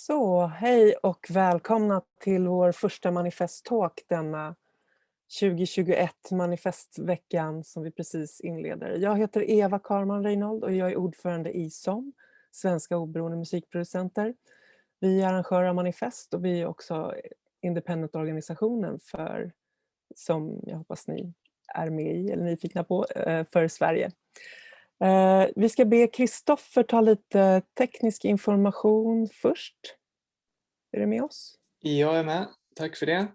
Så, hej och välkomna till vår första manifesttalk denna 2021 manifestveckan som vi precis inleder. Jag heter Eva Karman Reinhold och jag är ordförande i SOM, Svenska oberoende musikproducenter. Vi arrangerar manifest och vi är också independent-organisationen som jag hoppas ni är med i eller nyfikna på, för Sverige. Vi ska be Kristoffer ta lite teknisk information först. Är du med oss? Jag är med, tack för det.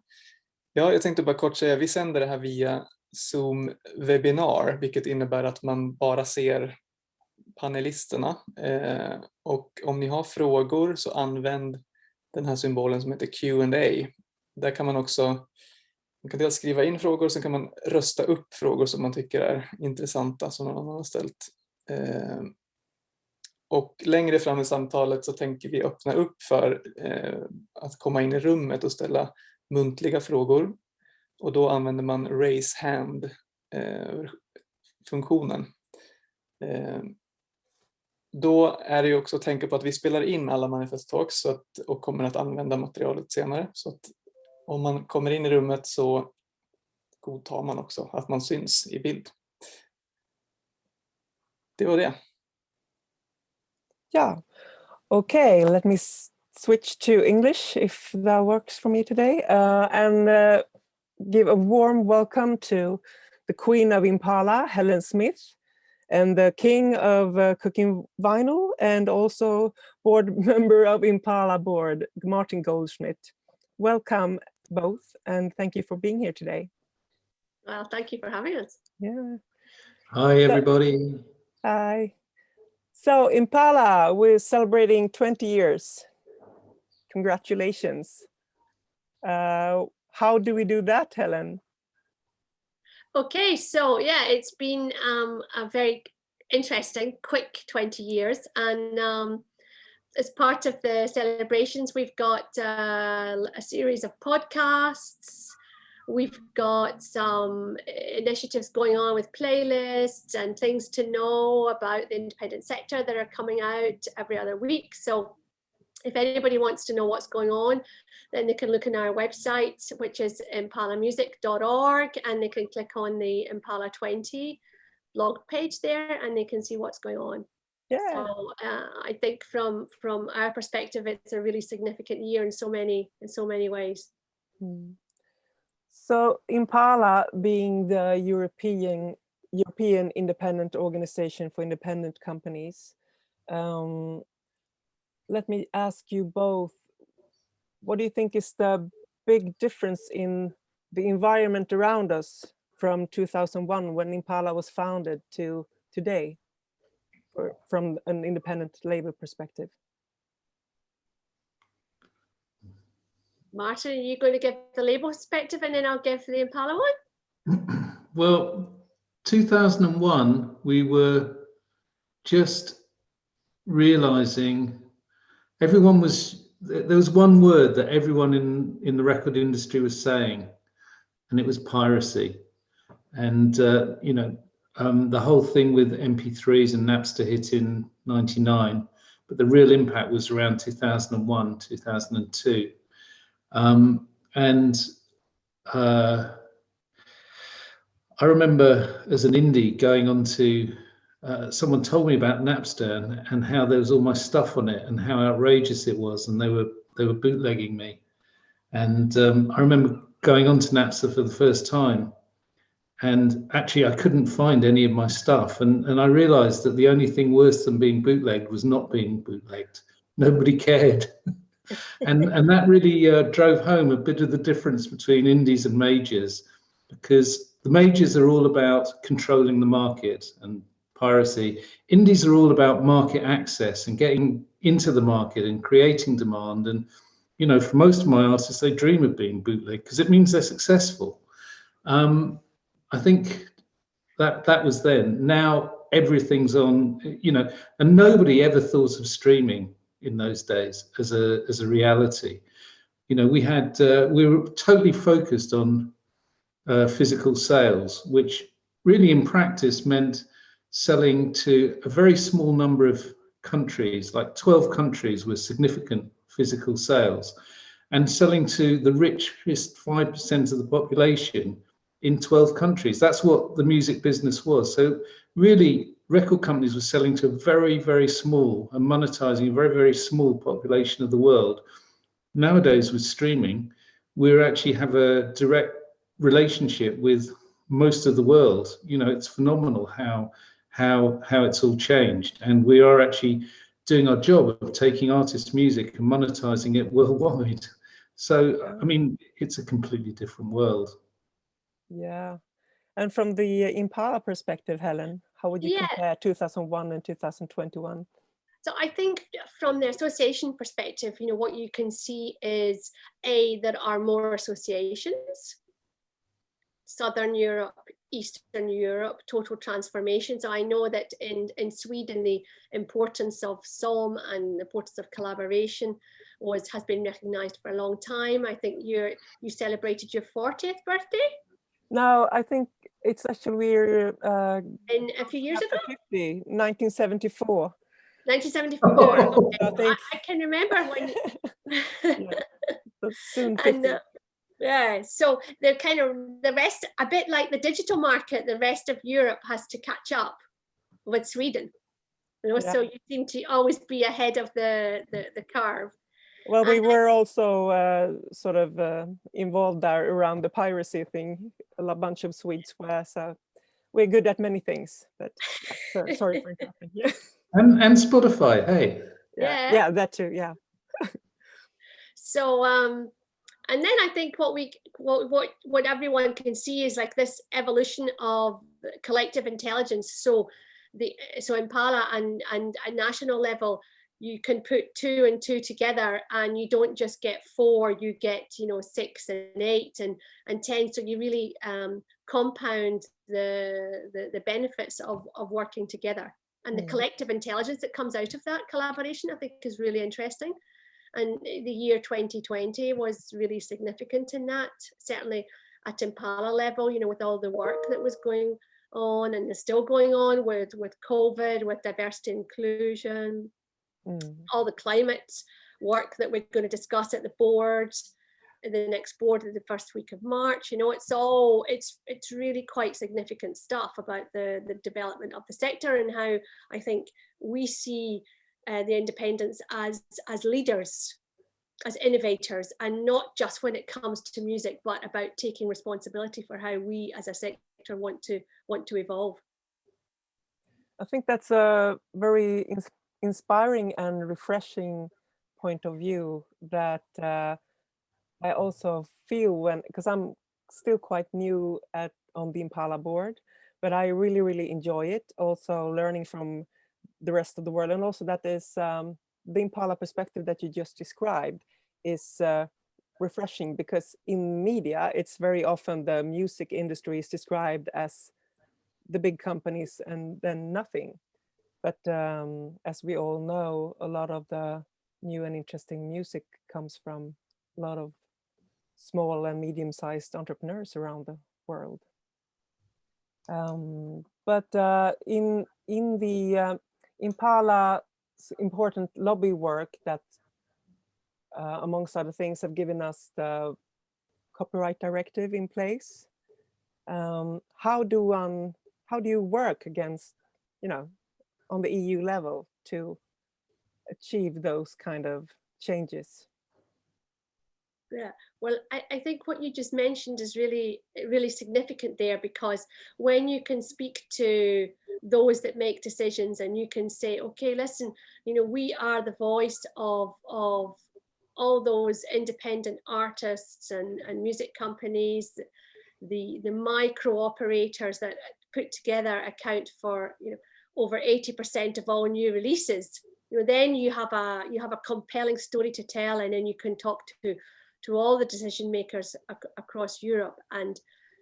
Ja, jag tänkte bara kort säga, vi sänder det här via Zoom webinar, vilket innebär att man bara ser panelisterna. Och om ni har frågor så använd den här symbolen som heter Q&A. Där kan man dels skriva in frågor och sen kan man rösta upp frågor som man tycker är intressanta som någon annan har ställt. Och längre fram i samtalet så tänker vi öppna upp för att komma in i rummet och ställa muntliga frågor. Och då använder man raise hand-funktionen. Då är det ju också att tänka på att vi spelar in alla manifesttalks och kommer att använda materialet senare. Så att om man kommer in i rummet så godtar man också att man syns i bild. Det var det. Yeah. Okay, let me switch to English if that works for me today, and give a warm welcome to the Queen of Impala, Helen Smith, and the King of Cooking Vinyl, and also board member of Impala board, Martin Goldschmidt. Welcome both, and thank you for being here today. Well, thank you for having us. Yeah. Hi, everybody. Hi. So Impala, we're celebrating 20 years. Congratulations. How do we do that, Helen? Okay, so yeah, it's been a very interesting, quick 20 years. And as part of the celebrations, we've got a series of podcasts. We've got some initiatives going on with playlists and things to know about the independent sector that are coming out every other week. So if anybody wants to know what's going on, then they can look on our website, which is impalamusic.org, and they can click on the Impala 20 blog page there and they can see what's going on. Yeah. So I think from our perspective, it's a really significant year in so many ways. Mm. So Impala, being the European independent organization for independent companies, let me ask you both, what do you think is the big difference in the environment around us from 2001 when Impala was founded to today, from an independent labor perspective? Martin, are you going to give the label perspective and then I'll give the Impala one? Well, 2001, we were just realizing there was one word that everyone in the record industry was saying, and it was piracy. And, the whole thing with MP3s and Napster hit in 99, but the real impact was around 2001, 2002. I remember as an indie going on to, someone told me about Napster and how there was all my stuff on it and how outrageous it was, and they were bootlegging me. And I remember going on to Napster for the first time, and actually I couldn't find any of my stuff, and I realized that the only thing worse than being bootlegged was not being bootlegged. Nobody cared. And that really drove home a bit of the difference between indies and majors, because the majors are all about controlling the market and piracy. Indies are all about market access and getting into the market and creating demand. And, for most of my artists, they dream of being bootlegged because it means they're successful. I think that was then. Now everything's on, and nobody ever thought of streaming in those days as a reality. We were totally focused on physical sales, which really in practice meant selling to a very small number of countries, like 12 countries were significant physical sales, and selling to the richest 5% of the population in 12 countries. That's what the music business was. So really, record companies were selling to a very, very small and monetizing a very, very small population of the world. Nowadays, with streaming, we actually have a direct relationship with most of the world. You know, it's phenomenal how it's all changed, and we are actually doing our job of taking artist music and monetizing it worldwide. So, I mean, it's a completely different world. Yeah. And from the Impala perspective, Helen, how would you Yeah. compare 2001 and 2021? So I think from the association perspective, you know, what you can see is there are more associations. Southern Europe, Eastern Europe, total transformation. So I know that in Sweden, the importance of song and the importance of collaboration has been recognized for a long time. I think you celebrated your 40th birthday. No, I think it's actually we're in a few years ago. 50, 1974. 1974. Okay. I think I can remember when. yeah, that's soon 50. And yeah, so they're kind of the rest, a bit like the digital market, the rest of Europe has to catch up with Sweden. You know, Yeah. so you seem to always be ahead of the curve. Well, we were also sort of involved there around the piracy thing. A bunch of Swedes were, so we're good at many things. But sorry for interrupting. Yeah. And Spotify, hey. Yeah, that too. Yeah. So and then I think what everyone can see is like this evolution of collective intelligence. So Impala and at national level, you can put 2 and 2 together, and you don't just get 4, you get 6 and 8 and 10. So you really compound the benefits of working together, and the collective intelligence that comes out of that collaboration, I think, is really interesting. And the year 2020 was really significant in that, certainly at Impala level, with all the work that was going on and is still going on with COVID, with diversity inclusion, all the climate work that we're going to discuss at the board, the next board of the first week of March. It's really quite significant stuff about the development of the sector, and how I think we see the independents as leaders, as innovators, and not just when it comes to music, but about taking responsibility for how we as a sector want to evolve. I think that's a very inspiring and refreshing point of view that I also feel because I'm still quite new on the Impala board, but I really, really enjoy it. Also learning from the rest of the world, and also that is the Impala perspective that you just described is refreshing, because in media it's very often the music industry is described as the big companies and then nothing. But as we all know, a lot of the new and interesting music comes from a lot of small and medium-sized entrepreneurs around the world. But in the Impala's important lobby work that, amongst other things, have given us the copyright directive in place. How do you work against, on the EU level to achieve those kind of changes? Yeah, well, I think what you just mentioned is really, really significant there, because when you can speak to those that make decisions and you can say, okay, listen, we are the voice of all those independent artists and music companies, the micro operators that put together account for over 80% of all new releases. Then you have a compelling story to tell, and then you can talk to all the decision makers across Europe, and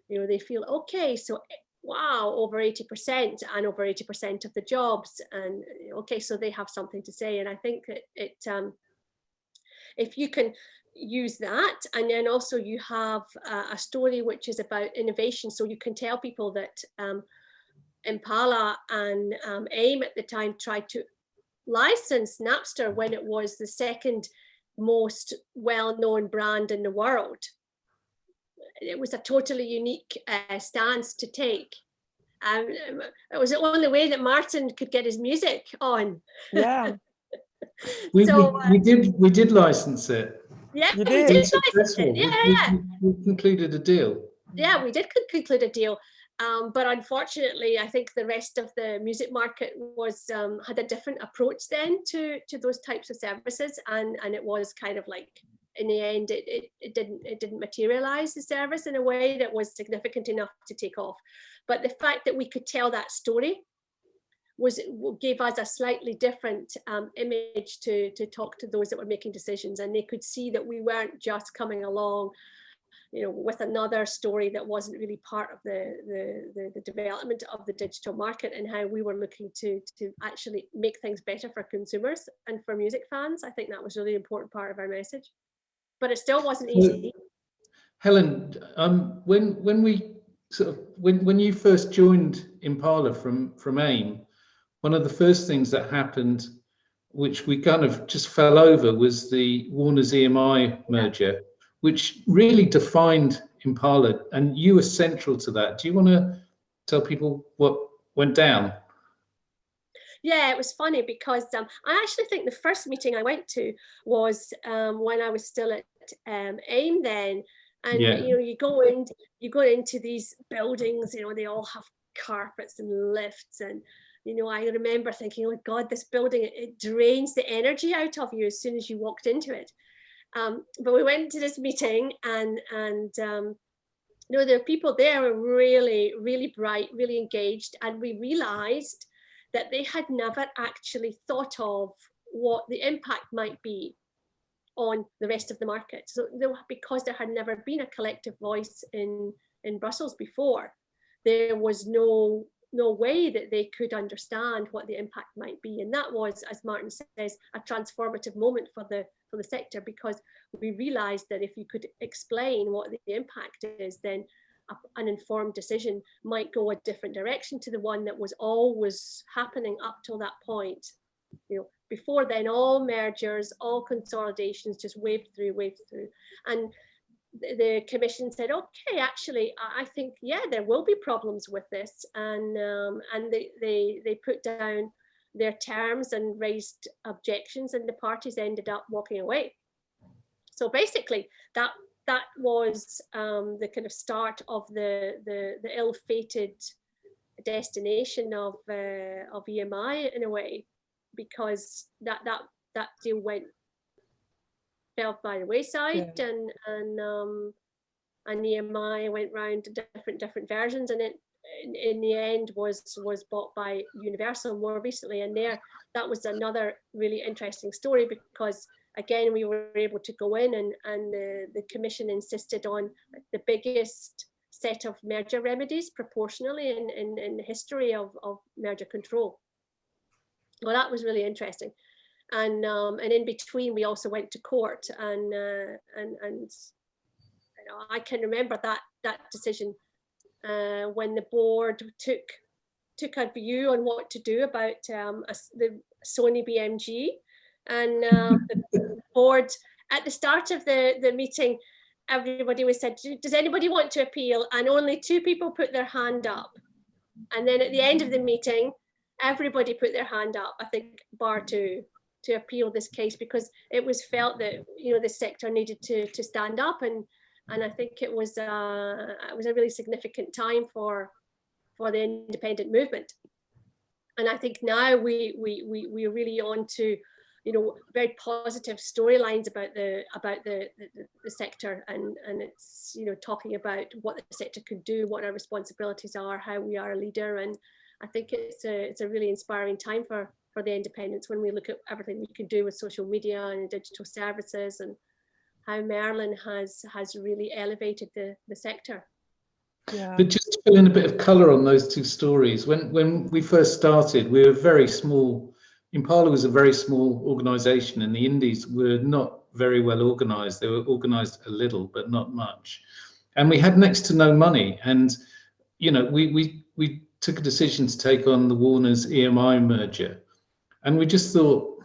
they feel, okay, so wow, over 80% and over 80% of the jobs, and okay, so they have something to say. And I think that if you can use that, and then also you have a story which is about innovation, so you can tell people that Impala and AIM at the time tried to license Napster when it was the second most well-known brand in the world. It was a totally unique stance to take. It was the only way that Martin could get his music on. Yeah. We did license it. Yeah, You we did. did It was license successful. it. Yeah. We concluded a deal. Yeah, we did conclude a deal. But unfortunately, I think the rest of the music market was had a different approach then to those types of services, and it was kind of like, in the end, it didn't materialize the service in a way that was significant enough to take off. But the fact that we could tell that story gave us a slightly different image to talk to those that were making decisions, and they could see that we weren't just coming along, you know, with another story that wasn't really part of the development of the digital market, and how we were looking to actually make things better for consumers and for music fans. I think that was a really important part of our message, but it still wasn't easy. Helen, when you first joined Impala from AIM, one of the first things that happened, which we kind of just fell over, was the Warner's EMI merger, which really defined Impala, and you were central to that. Do you want to tell people what went down? Yeah, it was funny because I actually think the first meeting I went to was when I was still at AIM then, and you know, you go into these buildings, you know, they all have carpets and lifts, and you know, I remember thinking, oh God, this building, it drains the energy out of you as soon as you walked into it. But we went to this meeting, and you know, there were people there who were really, really bright, really engaged, and we realized that they had never actually thought of what the impact might be on the rest of the market. So because there had never been a collective voice in Brussels before, there was no way that they could understand what the impact might be. And that was, as Martin says, a transformative moment for the sector, because we realized that if you could explain what the impact is, then an informed decision might go a different direction to the one that was always happening up till that point. You know, before then, all mergers, all consolidations just waved through. And the commission said, okay, actually, I think, yeah, there will be problems with this. And they put down their terms and raised objections, and the parties ended up walking away. So basically, that was the kind of start of the ill-fated destination of EMI in a way, because that deal fell by the wayside, and EMI went round to different versions, and it in the end was bought by Universal more recently. And that was another really interesting story, because again, we were able to go in, and the commission insisted on the biggest set of merger remedies proportionally in the history of merger control. Well, that was really interesting. And in between, we also went to court, and you know, I can remember that decision when the board took a view on what to do about the Sony BMG. And the board, at the start of the meeting, everybody was said, does anybody want to appeal? And only 2 people put their hand up. And then at the end of the meeting, everybody put their hand up, I think, bar to appeal this case, because it was felt that, you know, the sector needed to stand up. And I think it was a really significant time for the independent movement. And I think now we're really on to, you know, very positive storylines about the sector, and it's, you know, talking about what the sector could do, what our responsibilities are, how we are a leader. And I think it's a really inspiring time for the independents when we look at everything we can do with social media and digital services, and how Merlin has really elevated the sector. Yeah. But just to fill in a bit of colour on those 2 stories, when we first started, we were very small. Impala was a very small organisation, and the indies were not very well organised. They were organised a little, but not much. And we had next to no money. And, you know, we took a decision to take on the Warner's EMI merger. And we just thought,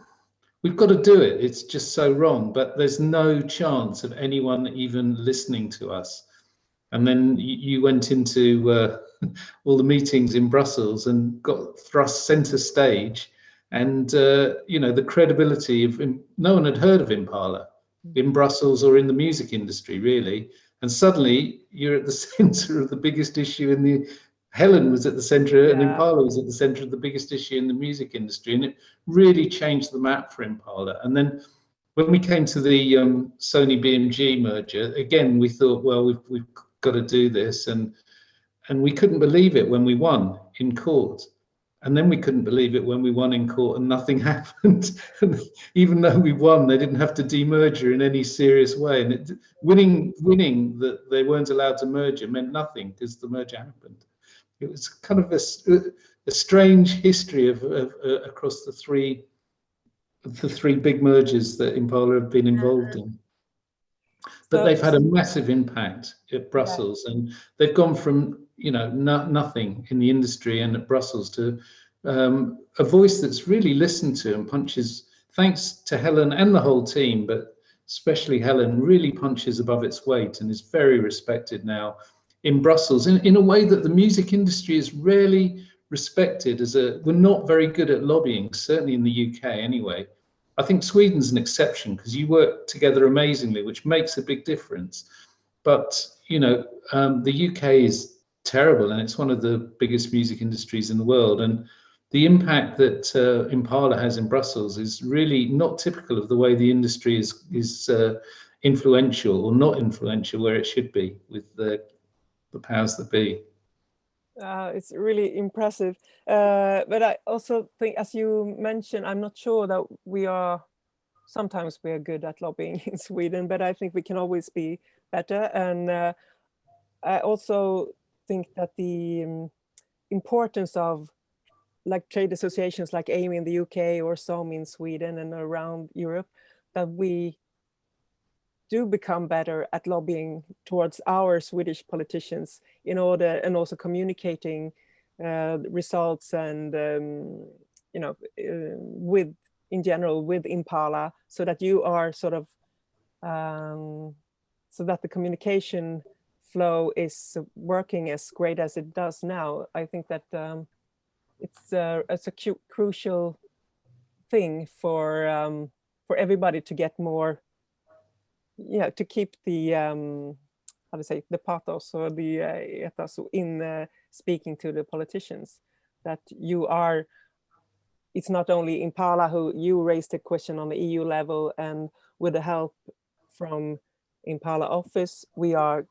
we've got to do it. It's just so wrong, but there's no chance of anyone even listening to us. And then you went into all the meetings in Brussels and got thrust center stage. And, you know, the credibility of, no one had heard of Impala in Brussels or in the music industry, really. And suddenly you're at the center of the biggest issue in the, Helen was at the center and Impala was at the center of the biggest issue in the music industry. And it really changed the map for Impala. And then when we came to the Sony BMG merger, again, we thought, well, we've got to do this. And we couldn't believe it when we won in court. And then we couldn't believe it when we won in court and nothing happened. And even though we won, they didn't have to demerger in any serious way. And winning that they weren't allowed to merger meant nothing because the merger happened. It was kind of a strange history of across the three big mergers that Impala have been involved in. But they've had a massive impact at Brussels, and they've gone from, you know, nothing in the industry and at Brussels to a voice that's really listened to and punches, thanks to Helen and the whole team, but especially Helen, really punches above its weight and is very respected now in Brussels in a way that the music industry is rarely respected. We're not very good at lobbying, certainly in the UK anyway. I think Sweden's an exception because you work together amazingly, which makes a big difference. But, you know, the UK is terrible and it's one of the biggest music industries in the world. And the impact that Impala has in Brussels is really not typical of the way the industry is influential or not influential where it should be with the powers that be. It's really impressive. But I also think, as you mentioned, I'm not sure that sometimes we are good at lobbying in Sweden, but I think we can always be better. And I also think that the importance of like trade associations like AIMI in the UK or SOM in Sweden and around Europe, that we do become better at lobbying towards our Swedish politicians in order, and also communicating results and you know, in general with Impala, so that you are sort of so that the communication flow is working as great as it does now. I think that it's a crucial thing for everybody to get more. Yeah, to keep the how to say, the pathos or the ethos in speaking to the politicians, that you are. It's not only Impala who you raised a question on the EU level, and with the help from Impala office, we are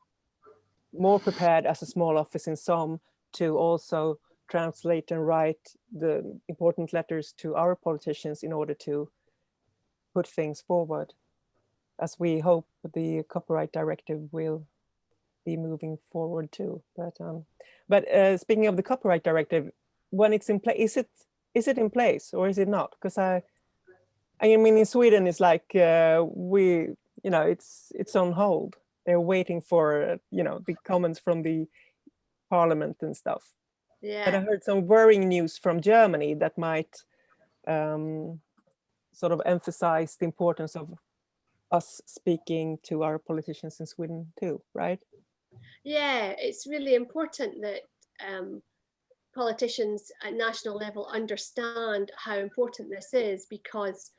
more prepared as a small office in SOM to also translate and write the important letters to our politicians in order to put things forward, as we hope the copyright directive will be moving forward too. But speaking of the copyright directive, when it's in place, is it in place or is it not? Because I mean, in Sweden, it's like it's on hold. They're waiting for the comments from the parliament and stuff. Yeah. But I heard some worrying news from Germany that might sort of emphasize the importance of us speaking to our politicians in Sweden too, right? Yeah, it's really important that politicians at national level understand how important this is, because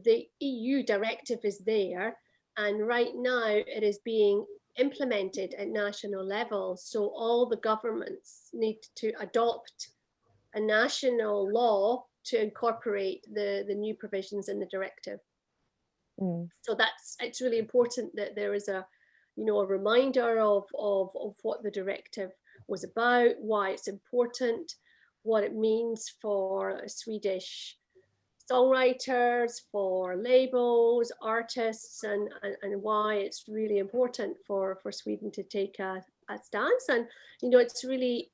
the EU directive is there, and right now it is being implemented at national level. So all the governments need to adopt a national law to incorporate the new provisions in the directive. So it's really important that there is a reminder of what the directive was about, why it's important, what it means for Swedish songwriters, for labels, artists, and why it's really important for Sweden to take a stance. And it's really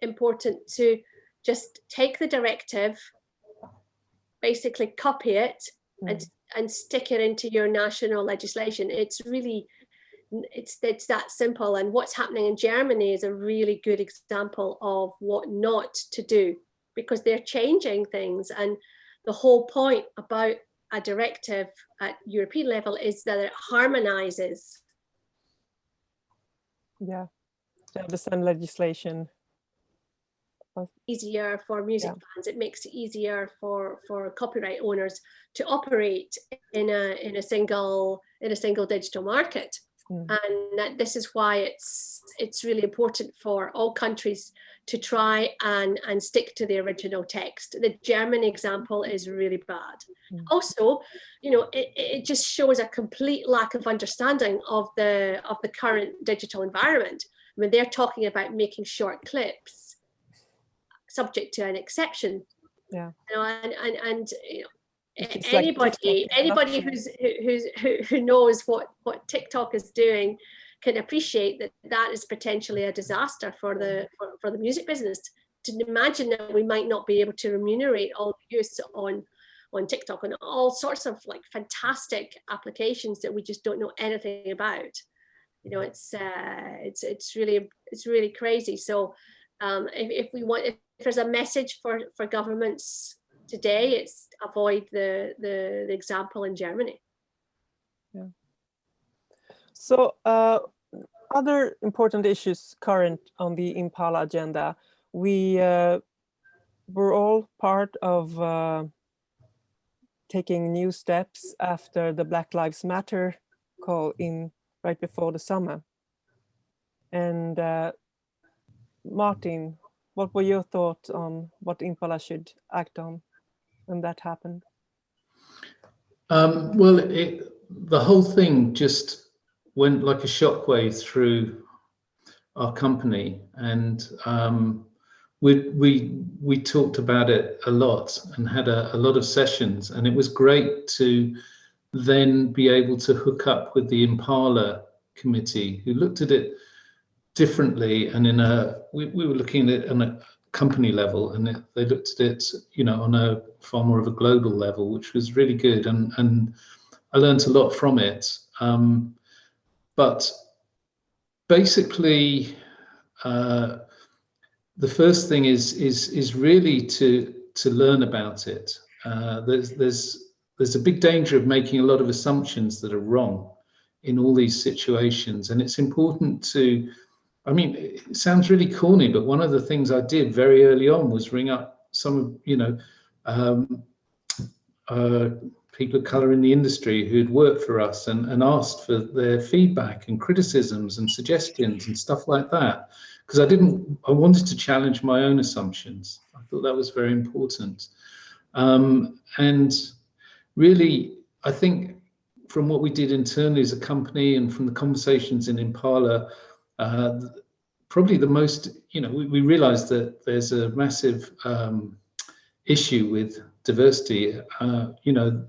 important to just take the directive, basically copy it, and stick it into your national legislation. It's that simple. And what's happening in Germany is a really good example of what not to do, because they're changing things. And the whole point about a directive at European level is that it harmonizes. Yeah, to have the same legislation. Easier for music fans. It makes it easier for copyright owners to operate in a single digital market. And this is why it's really important for all countries to try and stick to the original text. The German example is really bad. Also, you know, it just shows a complete lack of understanding of the current digital environment. I mean, they're talking about making short clips subject to an exception. You know, and you know, anybody who knows what TikTok is doing can appreciate that is potentially a disaster for the music business. To imagine that we might not be able to remunerate all the use on TikTok and all sorts of like fantastic applications that we just don't know anything about. You know, it's really crazy. So if there's a message for governments today, it's avoid the example in Germany. Yeah. So other important issues current on the Impala agenda, we were all part of taking new steps after the Black Lives Matter call in right before the summer. And Martin, what were your thoughts on what Impala should act on when that happened? Well, the whole thing just went like a shockwave through our company, and we talked about it a lot and had a lot of sessions, and it was great to then be able to hook up with the Impala committee, who looked at it differently, and we were looking at it on a company level, and they looked at it, you know, on a far more of a global level, which was really good, and I learned a lot from it. But basically, the first thing is really to learn about it. There's a big danger of making a lot of assumptions that are wrong in all these situations, and it's important to, I mean, it sounds really corny, but one of the things I did very early on was ring up some of, you know, people of colour in the industry who'd worked for us and asked for their feedback and criticisms and suggestions and stuff like that, because I wanted to challenge my own assumptions. I thought that was very important. And really, I think from what we did internally as a company and from the conversations in Impala, probably the most, you know, we realized that there's a massive issue with diversity. You know,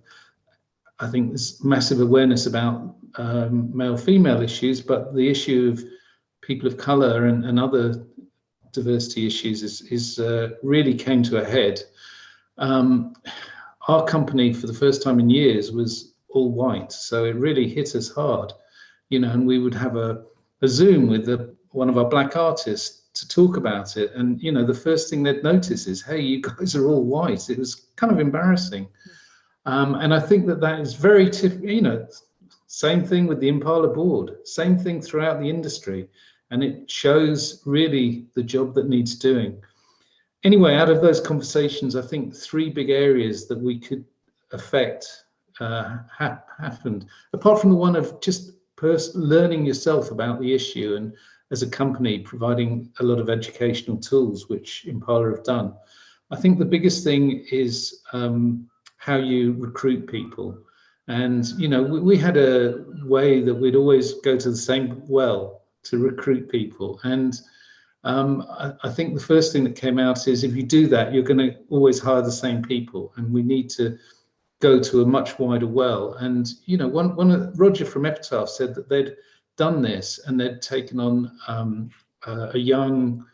I think there's massive awareness about male-female issues, but the issue of people of color and other diversity issues is really came to a head. Our company, for the first time in years, was all white, so it really hit us hard, you know, and we would have a Zoom with one of our black artists to talk about it, and you know, the first thing they'd notice is, hey, you guys are all white. It was kind of embarrassing. And I think that is very you know, same thing with the Impala board, same thing throughout the industry, and it shows really the job that needs doing. Anyway, out of those conversations, I think 3 big areas that we could affect happened, apart from the one of just learning yourself about the issue, and as a company providing a lot of educational tools, which Impala have done. I think the biggest thing is how you recruit people. And, you know, we had a way that we'd always go to the same well to recruit people. And I think the first thing that came out is, if you do that, you're going to always hire the same people, and we need to go to a much wider well. And, you know, Roger from Epitaph said that they'd done this and they'd taken on a young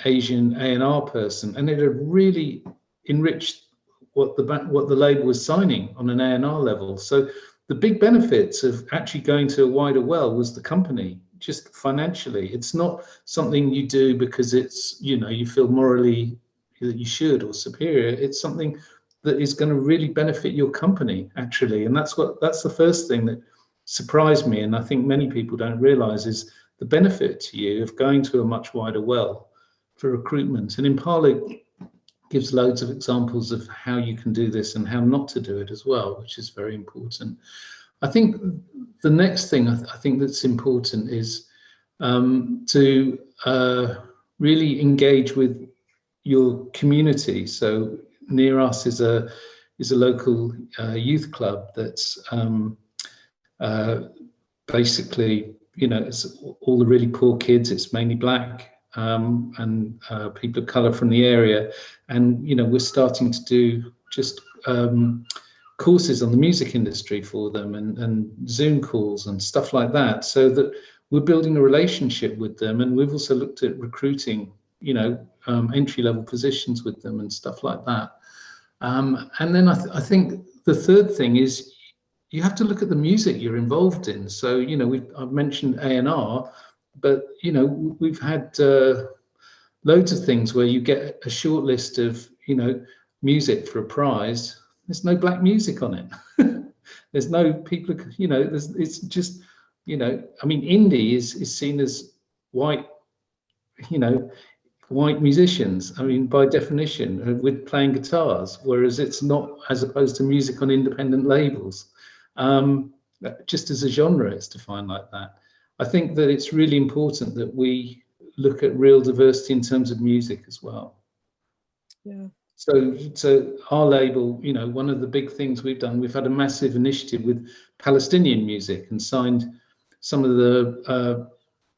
Asian A&R person, and it had really enriched what the label was signing on an A&R level. So the big benefits of actually going to a wider well was the company, just financially. It's not something you do because it's, you know, you feel morally that you should or superior. It's something that is going to really benefit your company, actually. And that's the first thing that surprised me, and I think many people don't realize, is the benefit to you of going to a much wider well for recruitment. And Impala gives loads of examples of how you can do this and how not to do it as well, which is very important. I think the next thing I think that's important is to really engage with your community. So near us is a local youth club that's basically, you know, it's all the really poor kids. It's mainly black and people of colour from the area, and you know, we're starting to do just courses on the music industry for them, and Zoom calls and stuff like that, so that we're building a relationship with them. And we've also looked at recruiting, you know, entry-level positions with them and stuff like that. And then I think the third thing is you have to look at the music you're involved in. So, you know, I've mentioned A&R, but, you know, we've had loads of things where you get a short list of, you know, music for a prize. There's no black music on it. There's no people, you know, it's just, you know, I mean, indie is seen as white, you know, white musicians, I mean, by definition, with playing guitars, whereas it's not, as opposed to music on independent labels. Just as a genre, it's defined like that. I think that it's really important that we look at real diversity in terms of music as well. Yeah. So our label, you know, one of the big things we've done, we've had a massive initiative with Palestinian music and signed some of the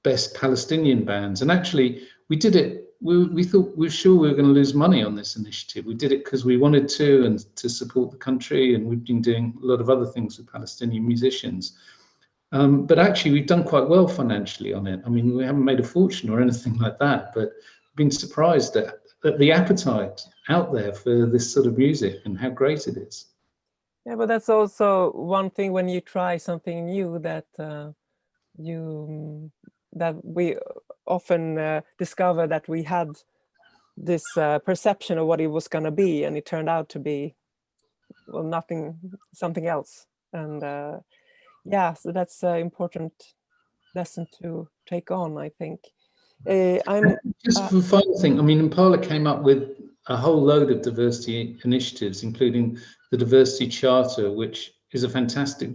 best Palestinian bands. And actually, we did it. We thought, we were sure we were going to lose money on this initiative. We did it because we wanted to, and to support the country, and we've been doing a lot of other things with Palestinian musicians. But actually, we've done quite well financially on it. I mean, we haven't made a fortune or anything like that, but been surprised at the appetite out there for this sort of music and how great it is. Yeah, but that's also one thing when you try something new, that we often discover that we had this perception of what it was going to be, and it turned out to be, well, something else. And yeah, so that's an important lesson to take on, I think. Just for the final thing, I mean, Impala came up with a whole load of diversity initiatives, including the Diversity Charter, which is a fantastic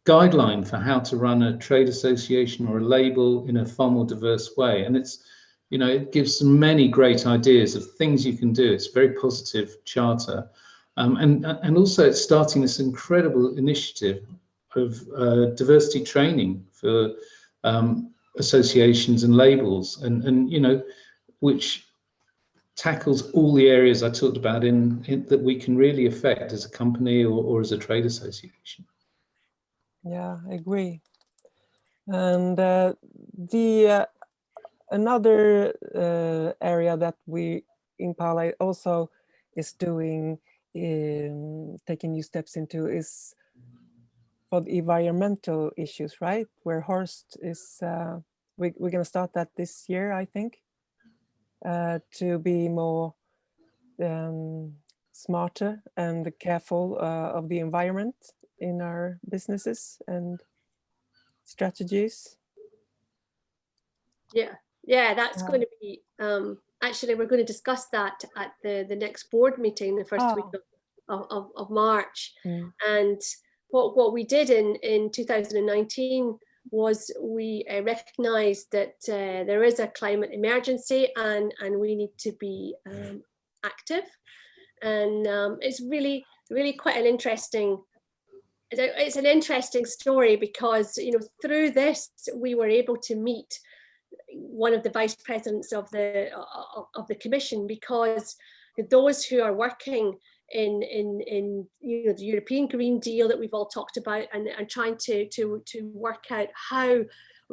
guideline for how to run a trade association or a label in a far more diverse way. And it's, you know, it gives many great ideas of things you can do. It's a very positive charter. And also it's starting this incredible initiative of diversity training for associations and labels, and you know, which tackles all the areas I talked about in that we can really affect as a company or as a trade association. Yeah, I agree. And another area that Impala also is doing, taking new steps into, is for the environmental issues, right? Where Horst is, we're going to start that this year, I think, to be more smarter and careful of the environment in our businesses and strategies. Yeah, that's going to be, actually, we're going to discuss that at the next board meeting, the first week of March. And what we did in 2019 was we recognized that there is a climate emergency, and we need to be active. And it's really quite an interesting, it's an interesting story, because, you know, through this we were able to meet one of the vice presidents of the commission, because those who are working in you know, the European Green Deal that we've all talked about, and trying to work out how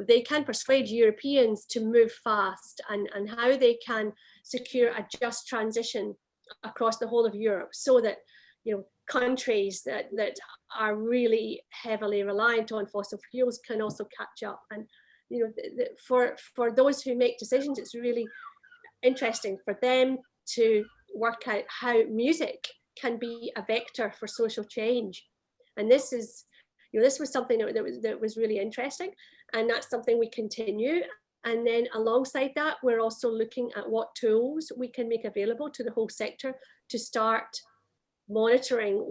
they can persuade Europeans to move fast, and how they can secure a just transition across the whole of Europe, so that, you know, countries that are really heavily reliant on fossil fuels can also catch up. And, you know, for those who make decisions, it's really interesting for them to work out how music can be a vector for social change. And this is, this was something that was really interesting, and that's something we continue. And then alongside that, we're also looking at what tools we can make available to the whole sector to start monitoring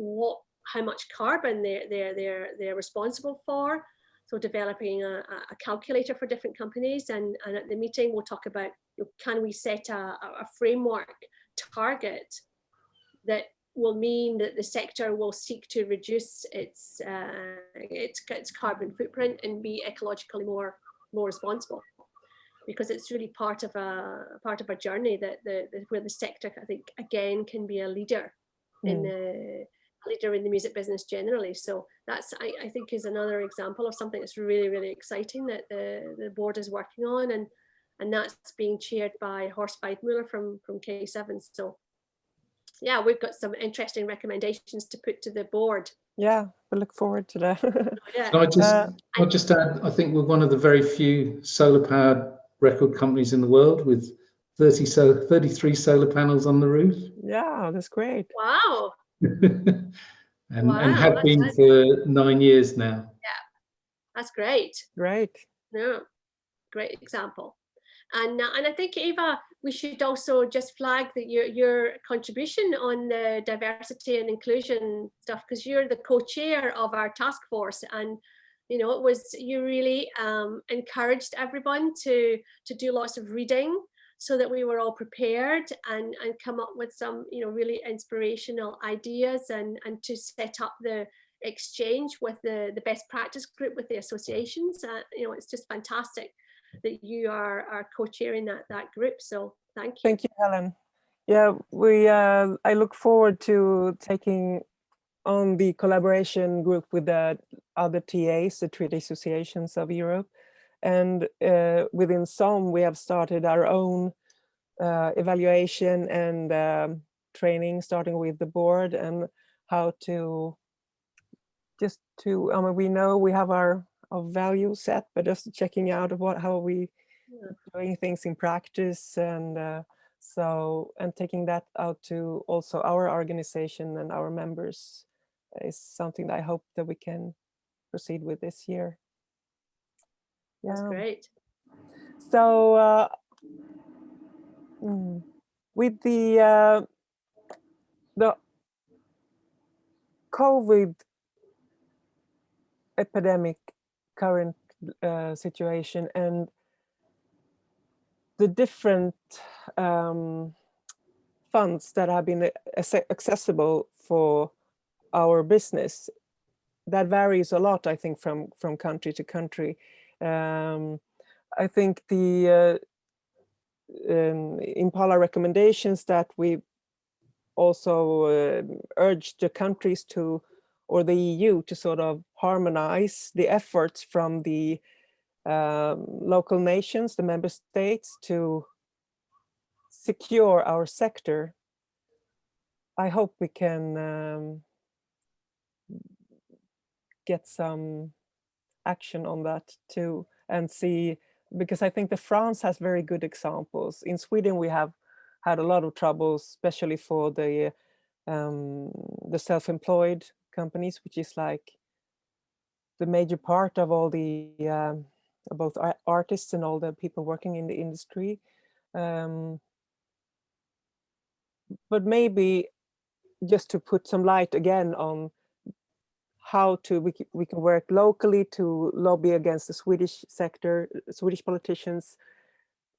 how much carbon they're responsible for. So developing a calculator for different companies, and at the meeting we'll talk about, can we set a framework target that will mean that the sector will seek to reduce its carbon footprint and be ecologically more responsible, because it's really part of a journey that where the sector, I think, again, can be a leader in the music business generally. So that's, I think, is another example of something that's really, really exciting that the board is working on, and that's being chaired by Horst Weidmuller from K7. So yeah, we've got some interesting recommendations to put to the board. Yeah, we look forward to that. Yeah. I'll just add, I think we're one of the very few solar powered record companies in the world with 33 solar panels on the roof. Yeah, that's great. Wow. and have been for 9 years now. Yeah, that's great. Great. Yeah, great example. And I think, Eva, we should also just flag that your contribution on the diversity and inclusion stuff, because you're the co-chair of our task force, and you really encouraged everyone to do lots of reading, so that we were all prepared and come up with some really inspirational ideas, and to set up the exchange with the best practice group with the associations. It's just fantastic that you are co-chairing that group. So thank you. Thank you, Helen. Yeah, I look forward to taking on the collaboration group with the other TAs, the Trade Associations of Europe. And within SOM, we have started our own evaluation and training, starting with the board, and how to we know we have our value set, but just checking out of how we doing things in practice, and taking that out to also our organization and our members is something that I hope that we can proceed with this year. Yeah. That's great. So with the COVID epidemic current situation, and the different funds that have been accessible for our business, that varies a lot, I think, from country to country. I think the Impala recommendations that we also urged the countries to, or the EU, to sort of harmonize the efforts from the local nations, the member states, to secure our sector. I hope we can get some action on that too, and see, because I think France has very good examples. In Sweden, we have had a lot of troubles, especially for the self-employed companies, which is like the major part of all the both artists and all the people working in the industry. But maybe just to put some light again on how we can work locally to lobby against the Swedish sector, Swedish politicians,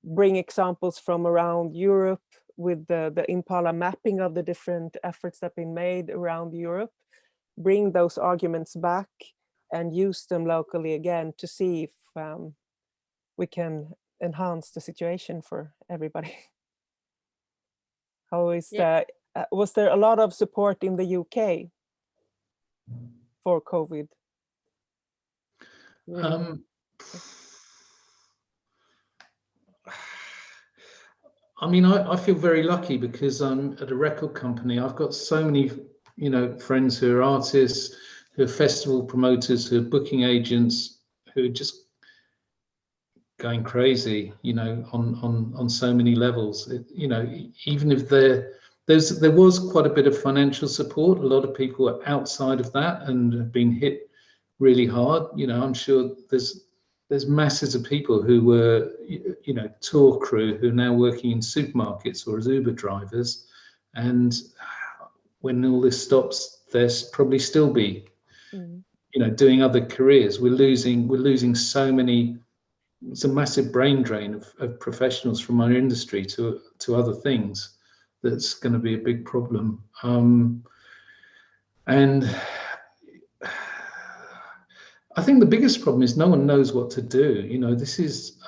bring examples from around Europe with the Impala mapping of the different efforts that have been made around Europe, bring those arguments back and use them locally again to see if we can enhance the situation for everybody. How is was there a lot of support in the UK for COVID? I mean, I feel very lucky because I'm at a record company. I've got so many, friends who are artists, who are festival promoters, who are booking agents, who are just going crazy, on so many levels. Even if they're there was quite a bit of financial support. A lot of people are outside of that and have been hit really hard. I'm sure there's masses of people who were, tour crew who are now working in supermarkets or as Uber drivers, and when all this stops, there's probably still be, doing other careers. We're losing so many. It's a massive brain drain of professionals from our industry to other things. That's going to be a big problem. And I think the biggest problem is no one knows what to do. This is,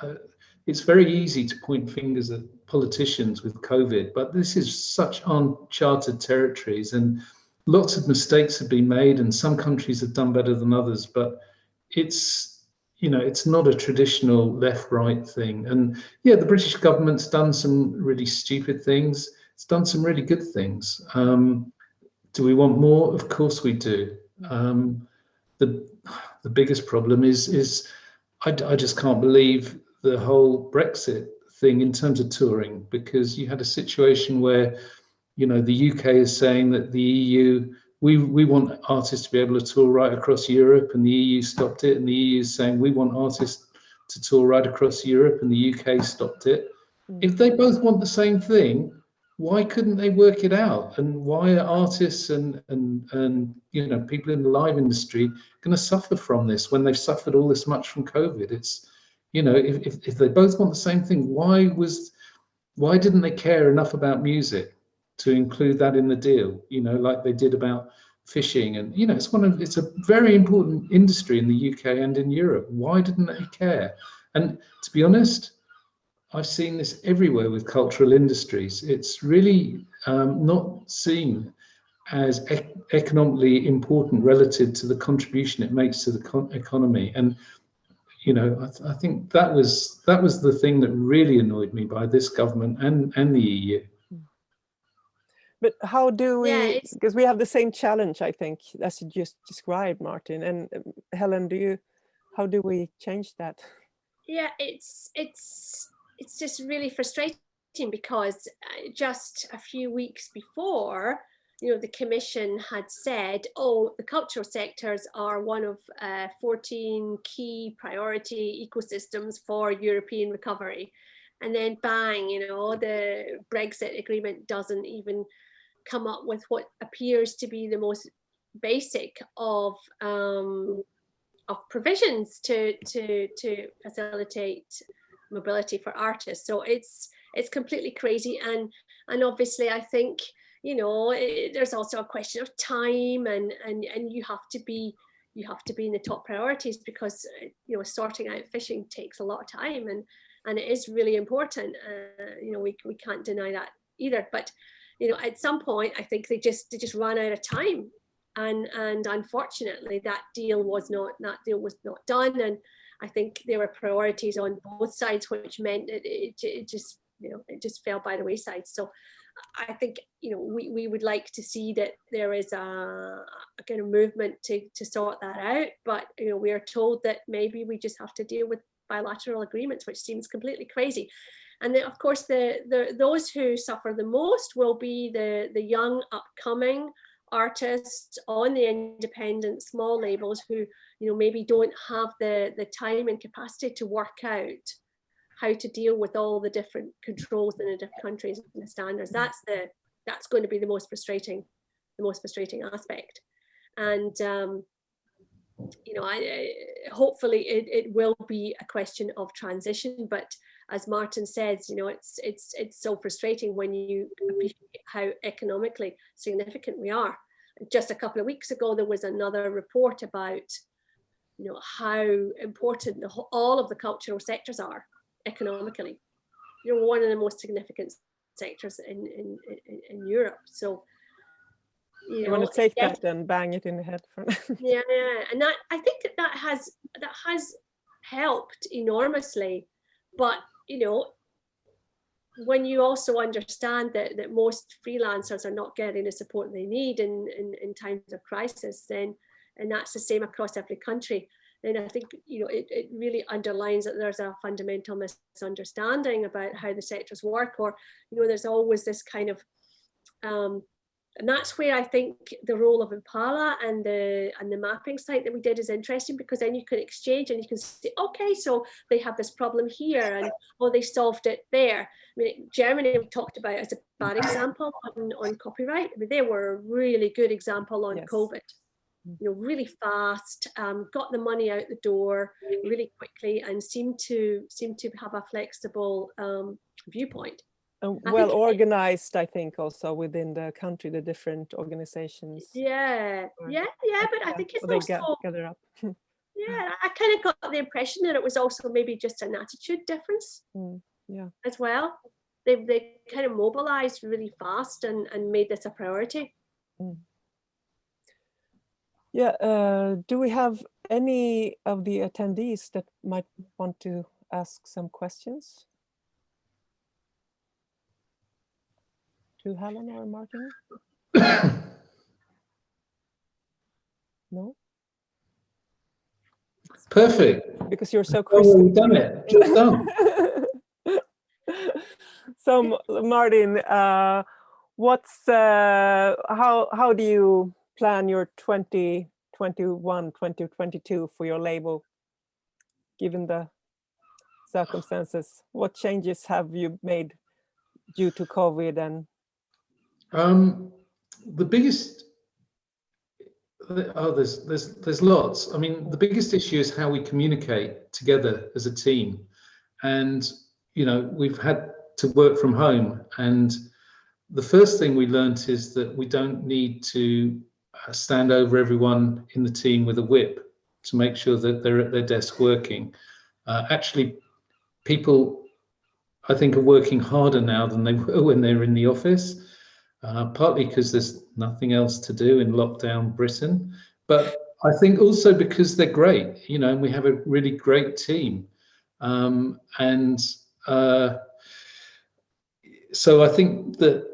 it's very easy to point fingers at politicians with COVID, but this is such uncharted territories, and lots of mistakes have been made, and some countries have done better than others, but it's not a traditional left-right thing. And yeah, the British government's done some really stupid things. It's done some really good things. Do we want more? Of course we do. The biggest problem is I just can't believe the whole Brexit thing in terms of touring, because you had a situation where, the UK is saying that the EU, we want artists to be able to tour right across Europe, and the EU stopped it, and the EU is saying we want artists to tour right across Europe, and the UK stopped it. If they both want the same thing, why couldn't they work it out? And why are artists and people in the live industry going to suffer from this when they've suffered all this much from COVID? It's, if they both want the same thing, why didn't they care enough about music to include that in the deal? Like they did about fishing, and it's a very important industry in the UK and in Europe. Why didn't they care? And to be honest, I've seen this everywhere with cultural industries. It's really not seen as economically important relative to the contribution it makes to the economy. And I think that was the thing that really annoyed me by this government and the EU. But how do we? Because we have the same challenge, I think, as you just described, Martin and Helen. How do we change that? Yeah, it's just really frustrating, because just a few weeks before, the Commission had said, the cultural sectors are one of 14 key priority ecosystems for European recovery. And then bang, the Brexit agreement doesn't even come up with what appears to be the most basic of provisions to facilitate mobility for artists. So it's completely crazy, and obviously I think there's also a question of time, and you have to be in the top priorities, because sorting out fishing takes a lot of time, and it is really important. We can't deny that either, but at some point I think they just ran out of time, and unfortunately that deal was not done, and I think there were priorities on both sides, which meant that it just fell by the wayside. So I think we would like to see that there is a kind of movement to sort that out, but we are told that maybe we just have to deal with bilateral agreements, which seems completely crazy. And then of course those who suffer the most will be the young upcoming artists on the independent small labels who maybe don't have the time and capacity to work out how to deal with all the different controls in the different countries and the standards. That's going to be the most frustrating aspect. And hopefully it will be a question of transition, but as Martin says, it's so frustrating when you appreciate how economically significant we are. Just a couple of weeks ago, there was another report about how important all of the cultural sectors are economically. One of the most significant sectors in Europe. So you want to take that and bang it in the head for yeah, and that I think that has helped enormously, but when you also understand that most freelancers are not getting the support they need in times of crisis, then, and that's the same across every country, then I think it really underlines that there's a fundamental misunderstanding about how the sectors work, or there's always this kind of And that's where I think the role of Impala and the mapping site that we did is interesting, because then you can exchange and you can say, okay, so they have this problem here, and oh, they solved it there. I mean, Germany we talked about as a bad example on copyright. I mean, they were a really good example on COVID. You know, really fast, got the money out the door really quickly, and seemed to have a flexible viewpoint. Well organized, I think, also within the country, the different organizations. Yeah, but I think it's also gather up. Yeah, I kind of got the impression that it was also maybe just an attitude difference. As well. They kind of mobilized really fast and made this a priority. Yeah, do we have any of the attendees that might want to ask some questions to Helen or Martin? No? Perfect. Because you're so Oh, crystal. we've done it. Just done. So Martin, what's how do you plan your 2021, 2022 for your label, given the circumstances? What changes have you made due to COVID? And the biggest, there's lots. I mean, the biggest issue is how we communicate together as a team. And, you know, we've had to work from home. And the first thing we learned is that we don't need to stand over everyone in the team with a whip to make sure that they're at their desk working. Actually, people, I think, are working harder now than they were when they were in the office, partly because there's nothing else to do in lockdown Britain, but I think also because they're great, you know, and we have a really great team. So I think that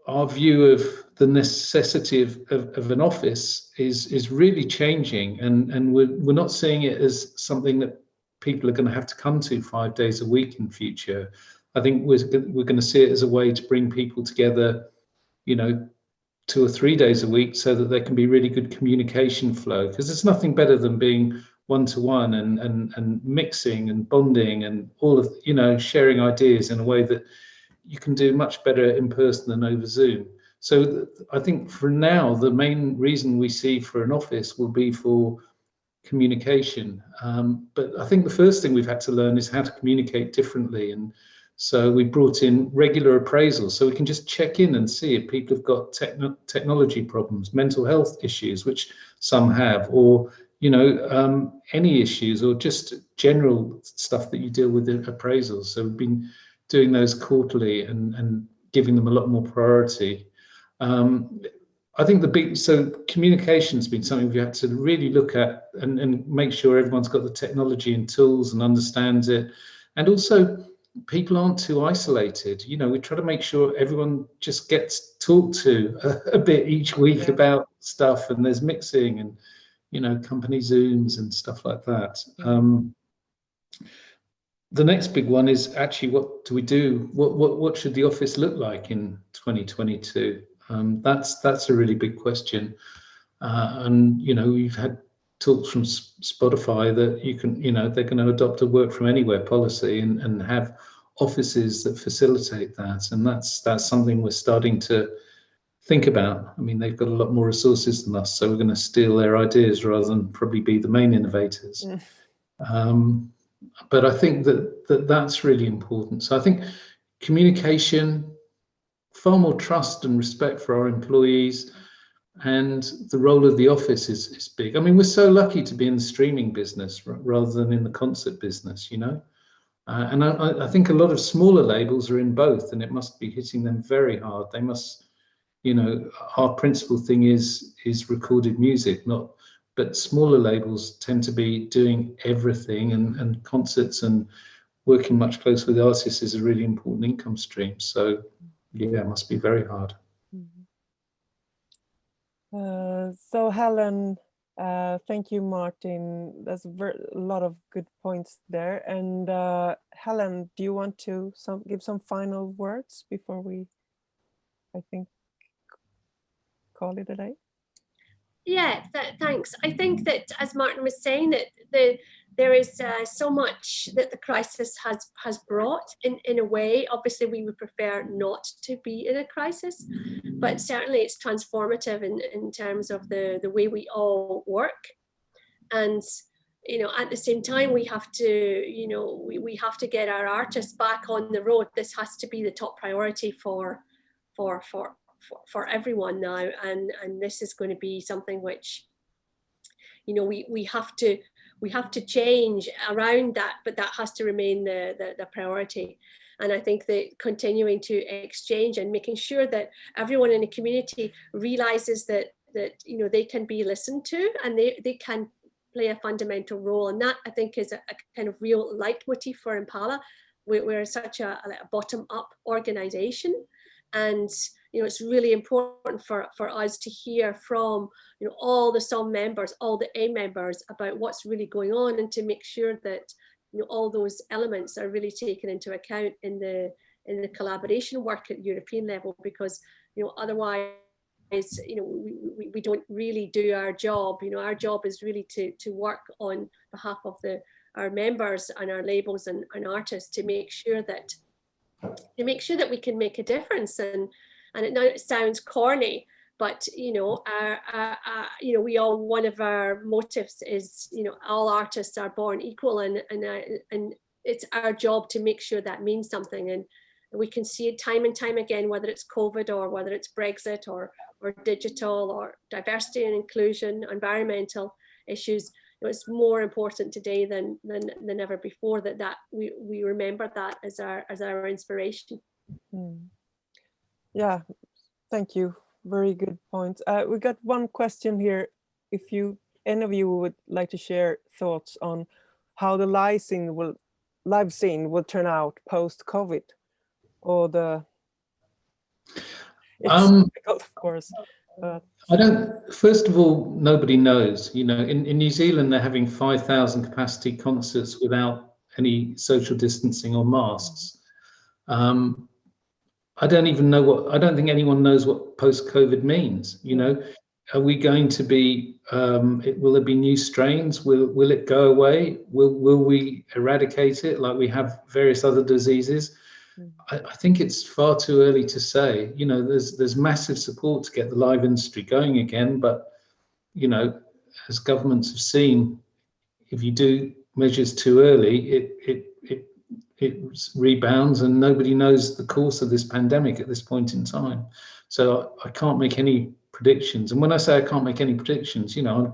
our view of the necessity of an office is really changing, and we're not seeing it as something that people are going to have to come to 5 days a week in future. I think we're going to see it as a way to bring people together, you know, 2 or 3 days a week, so that there can be really good communication flow, because there's nothing better than being one-to-one and mixing and bonding and all of, you know, sharing ideas in a way that you can do much better in person than over Zoom. So I think for now, the main reason we see for an office will be for communication. But I think the first thing we've had to learn is how to communicate differently. And so we brought in regular appraisals, so we can just check in and see if people have got technology problems, mental health issues, which some have, or, you know, any issues, or just general stuff that you deal with in appraisals. So we've been doing those quarterly and giving them a lot more priority. I think so communication's been something we've had to really look at and make sure everyone's got the technology and tools and understands it. And also, people aren't too isolated. You know, we try to make sure everyone just gets talked to a bit each week about stuff, and there's mixing and, you know, company Zooms and stuff like that. The next big one is actually, what do we do? What should the office look like in 2022? That's a really big question. And, you know, we've had talks from Spotify that you can, you know, they're going to adopt a work from anywhere policy and have offices that facilitate that. And that's something we're starting to think about. I mean, they've got a lot more resources than us, so we're going to steal their ideas rather than probably be the main innovators. But I think that's really important. So I think communication, far more trust and respect for our employees, and the role of the office is big. I mean, we're so lucky to be in the streaming business rather than in the concert business, you know. And I think a lot of smaller labels are in both, and it must be hitting them very hard. They must, you know, our principal thing is recorded music, but smaller labels tend to be doing everything, and concerts and working much closer with artists is a really important income stream. So yeah, it must be very hard. So Helen, thank you, Martin. There's a lot of good points there. And Helen, do you want to give some final words before we I think, call it a day. Yeah, thanks. I think that, as Martin was saying, that there is so much that the crisis has brought in a way. Obviously, we would prefer not to be in a crisis, but certainly it's transformative in terms of the way we all work. And at the same time, we have to we have to get our artists back on the road. This has to be the top priority for everyone now, and this is going to be something which we have to change around that, but that has to remain the priority. And I think that continuing to exchange and making sure that everyone in the community realizes that they can be listened to, and they can play a fundamental role. And that, I think, is a kind of real leitmotif for Impala. We're such a bottom-up organization, and it's really important for us to hear from all the SOM members, all the A members, about what's really going on, and to make sure that all those elements are really taken into account in the collaboration work at European level, because otherwise we don't really do our job. Our job is really to work on behalf of our members and our labels and artists to make sure that we can make a difference. And it sounds corny, but we all, one of our motives is all artists are born equal, and it's our job to make sure that means something. And we can see it time and time again, whether it's COVID or whether it's Brexit or digital or diversity and inclusion, environmental issues. It's more important today than ever before that we remember that as our inspiration. Yeah, thank you. Very good point. We got one question here. If any of you would like to share thoughts on how the live scene will turn out post-COVID, or it's difficult, of course. I don't. First of all, nobody knows. In New Zealand, they're having 5,000 capacity concerts without any social distancing or masks. I don't even know I don't think anyone knows what post-COVID means. Are we going to be? Will there be new strains? Will it go away? Will we eradicate it like we have various other diseases? I think it's far too early to say. There's massive support to get the live industry going again, but as governments have seen, if you do measures too early, it rebounds, and nobody knows the course of this pandemic at this point in time. So I can't make any predictions. And when I say I can't make any predictions, I'm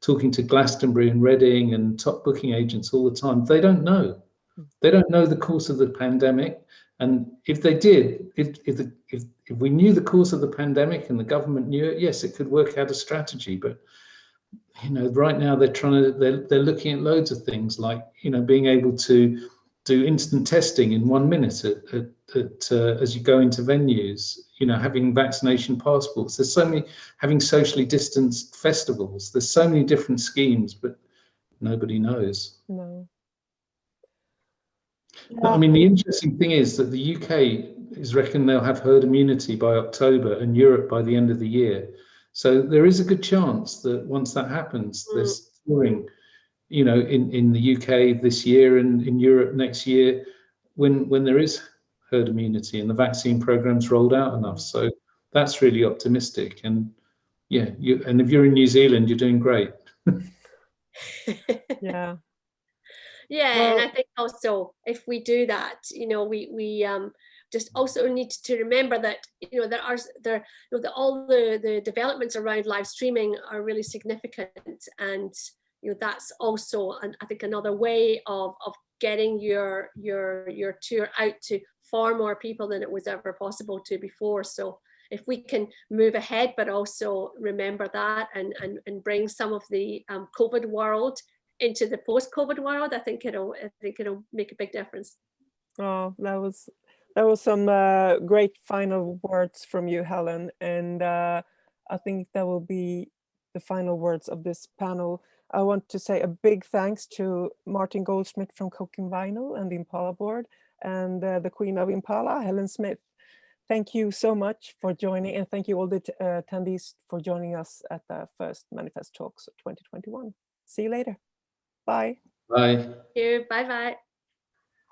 talking to Glastonbury and Reading and top booking agents all the time. They don't know. They don't know the course of the pandemic. And if they did, if we knew the course of the pandemic and the government knew it, yes, it could work out a strategy. But right now they're looking at loads of things, like being able to do instant testing in 1 minute as you go into venues. Having vaccination passports. There's so many, having socially distanced festivals. There's so many different schemes, but nobody knows. No. But I mean, the interesting thing is that the UK is reckoned they'll have herd immunity by October, and Europe by the end of the year. So there is a good chance that once that happens, there's touring, in the UK this year and in Europe next year, when there is herd immunity and the vaccine program's rolled out enough. So that's really optimistic. And yeah, and if you're in New Zealand, you're doing great. Yeah. Yeah, Well, and I think also if we do that, we just also need to remember that all the developments around live streaming are really significant, and that's also I think another way of getting your tour out to far more people than it was ever possible to before. So if we can move ahead, but also remember that and bring some of the COVID world into the post-COVID world, I think it'll make a big difference. Oh, that was some great final words from you, Helen, and I think that will be the final words of this panel. I want to say a big thanks to Martin Goldsmith from Cooking Vinyl and the Impala board, and the Queen of Impala, Helen Smith. thank you so much for joining, and thank you all the attendees for joining us at the first Manifest Talks of 2021. See you later. Bye. Bye. Thank you. Bye bye.